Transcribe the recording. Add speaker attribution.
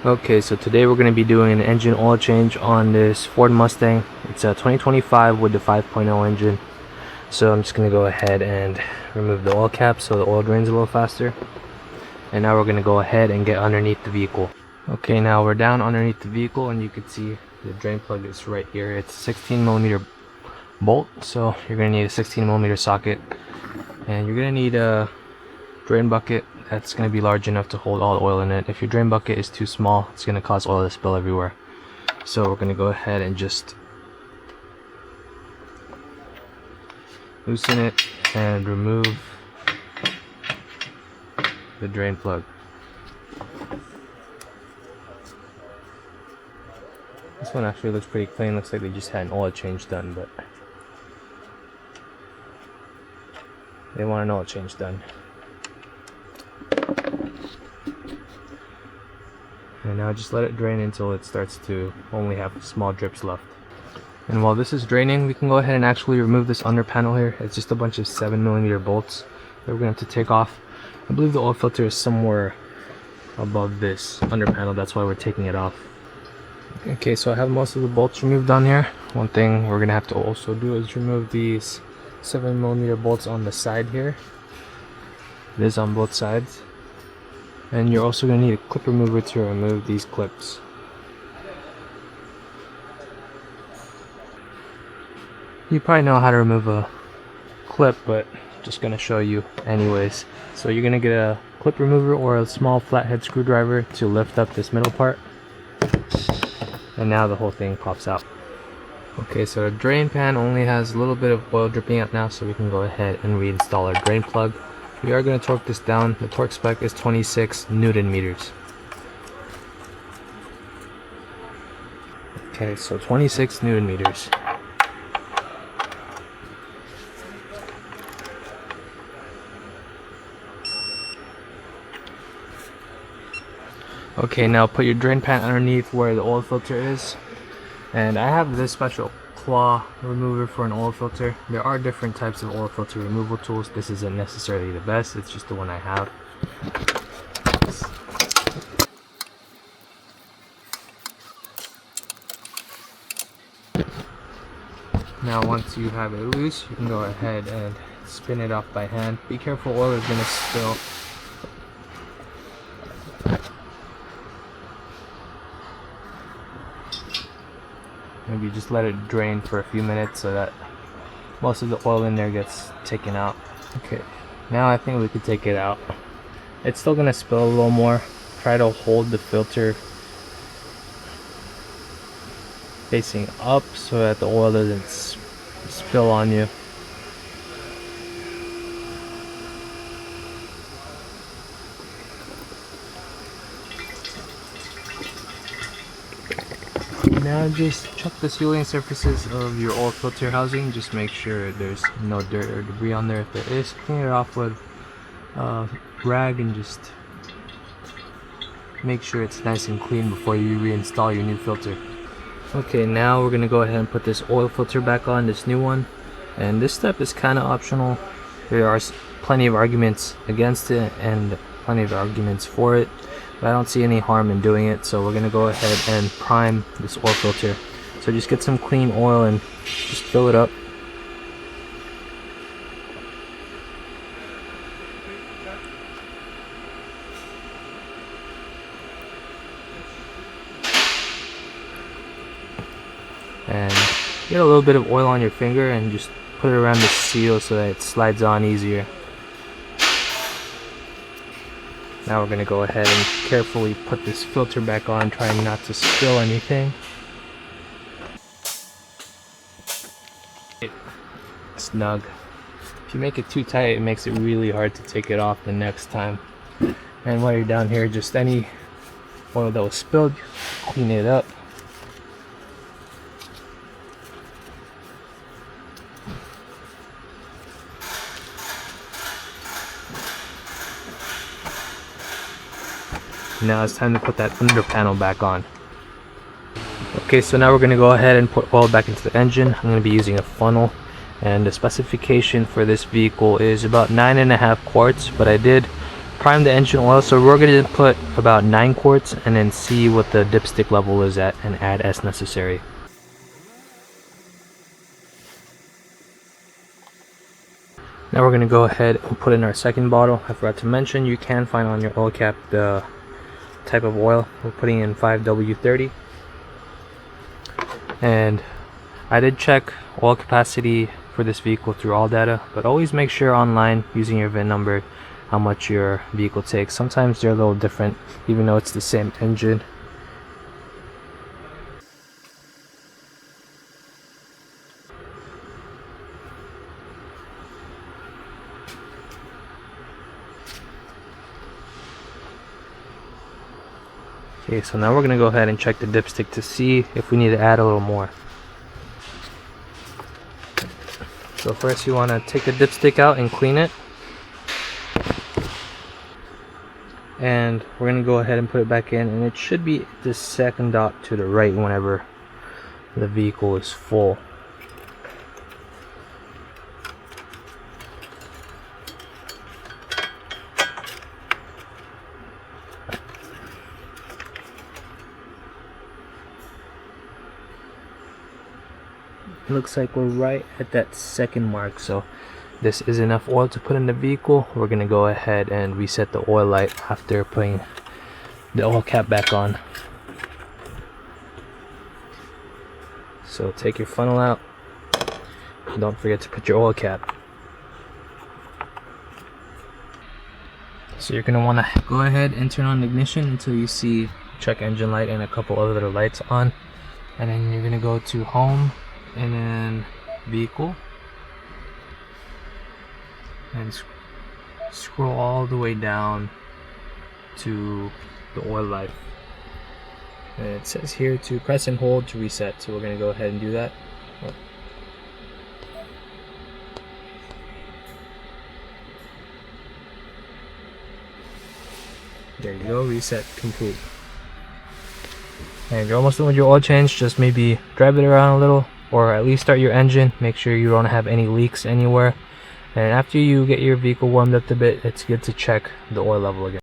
Speaker 1: Okay, so today we're going to be doing an engine oil change on this Ford Mustang. It's a 2025 with the 5.0 engine. So I'm just going to go ahead and remove the oil cap so the oil drains a little faster. And now we're going to go ahead and get underneath the vehicle. Okay, now we're down underneath the vehicle and you can see the drain plug is right here. It's a 16mm bolt, so you're going to need a 16mm socket. And you're going to need a drain bucket that's going to be large enough to hold all the oil in it. If your drain bucket is too small, it's going to cause oil to spill everywhere. So we're going to go ahead and just loosen it and remove the drain plug. This one actually looks pretty clean. Looks like they just had an oil change done, but they want an oil change done. And now just let it drain until it starts to only have small drips left. And while this is draining, we can go ahead and actually remove this under panel here. It's just a bunch of 7mm bolts that we're going to have to take off. I believe the oil filter is somewhere above this under panel, that's why we're taking it off. Okay, so I have most of the bolts removed on here. One thing we're going to have to also do is remove these 7mm bolts on the side here. It is on both sides. And you're also going to need a clip remover to remove these clips. You probably know how to remove a clip, but I'm just going to show you anyways. So you're going to get a clip remover or a small flathead screwdriver to lift up this middle part. And now the whole thing pops out. Okay, so the drain pan only has a little bit of oil dripping out now, so we can go ahead and reinstall our drain plug. We are going to torque this down. The torque spec is 26 Newton meters. Okay, so 26 Newton meters. Okay, now put your drain pan underneath where the oil filter is. And I have this special claw remover for an oil filter. There are different types of oil filter removal tools. This isn't necessarily the best, it's just the one I have. Now once you have it loose, you can go ahead and spin it off by hand. Be careful, oil is going to spill. Maybe just let it drain for a few minutes so that most of the oil in there gets taken out. Okay, now I think we could take it out. It's still gonna spill a little more. Try to hold the filter facing up so that the oil doesn't spill on you. Now just check the sealing surfaces of your oil filter housing. Just make sure there's no dirt or debris on there. If there is, clean it off with a rag and just make sure it's nice and clean before you reinstall your new filter. Okay, now we're gonna go ahead and put this oil filter back on, this new one. And this step is kind of optional. There are plenty of arguments against it and plenty of arguments for it. But I don't see any harm in doing it, so we're going to go ahead and prime this oil filter. So just get some clean oil and just fill it up. And get a little bit of oil on your finger and just put it around the seal so that it slides on easier. Now we're going to go ahead and carefully put this filter back on, trying not to spill anything. Snug. If you make it too tight, it makes it really hard to take it off the next time. And while you're down here, just any oil that was spilled, clean it up. Now it's time to put that under panel back on. Okay, so now we're going to go ahead and put oil back into the engine. I'm going to be using a funnel, and the specification for this vehicle is about 9.5 quarts, but I did prime the engine oil. So we're going to put about 9 quarts and then see what the dipstick level is at and add as necessary. Now we're going to go ahead and put in our second bottle. I forgot to mention, you can find on your oil cap the type of oil. We're putting in 5W30. And I did check oil capacity for this vehicle through all data, but always make sure online using your VIN number how much your vehicle takes. Sometimes they're a little different even though it's the same engine. Okay, so now we're going to go ahead and check the dipstick to see if we need to add a little more. So first you want to take the dipstick out and clean it. And we're going to go ahead and put it back in, and it should be the second dot to the right whenever the vehicle is full. It looks like we're right at that second mark, so this is enough oil to put in the vehicle. We're gonna go ahead and reset the oil light after putting the oil cap back on. So take your funnel out, and don't forget to put your oil cap. So you're gonna wanna go ahead and turn on the ignition until you see check engine light and a couple other lights on, and then you're gonna go to home and then vehicle, and scroll all the way down to the oil light, and it says here to press and hold to reset, so we're going to go ahead and do that. There you go, reset complete. And you're almost done with your oil change. Just maybe drive it around a little, or at least start your engine. Make sure you don't have any leaks anywhere. And after you get your vehicle warmed up a bit, it's good to check the oil level again.